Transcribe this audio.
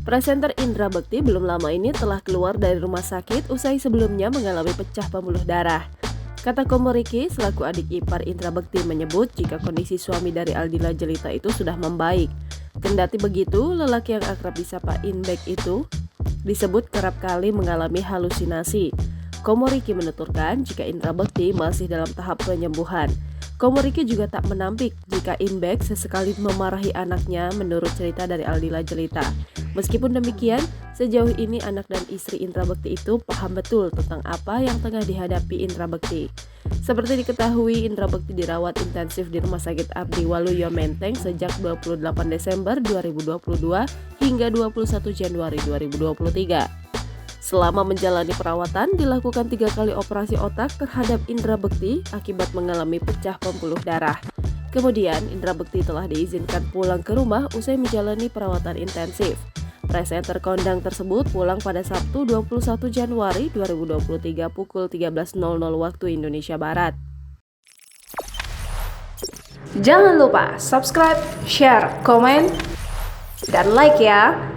Presenter Indra Bekti belum lama ini telah keluar dari rumah sakit usai sebelumnya mengalami pecah pembuluh darah. Kata Komoriki, selaku adik ipar Indra Bekti menyebut jika kondisi suami dari Aldila Jelita itu sudah membaik. Kendati begitu, lelaki yang akrab disapa Inbek itu disebut kerap kali mengalami halusinasi. Komoriki menuturkan jika Indra Bekti masih dalam tahap penyembuhan. Komoriki juga tak menampik jika Inbek sesekali memarahi anaknya menurut cerita dari Aldila Jelita. Meskipun demikian, sejauh ini anak dan istri Indra Bekti itu paham betul tentang apa yang tengah dihadapi Indra Bekti. Seperti diketahui, Indra Bekti dirawat intensif di Rumah Sakit Abdi Waluyo Menteng sejak 28 Desember 2022 hingga 21 Januari 2023. Selama menjalani perawatan, dilakukan 3 kali operasi otak terhadap Indra Bekti akibat mengalami pecah pembuluh darah. Kemudian, Indra Bekti telah diizinkan pulang ke rumah usai menjalani perawatan intensif. Presenter kondang tersebut pulang pada Sabtu 21 Januari 2023 pukul 13.00 waktu Indonesia Barat. Jangan lupa subscribe, share, komen, dan like ya!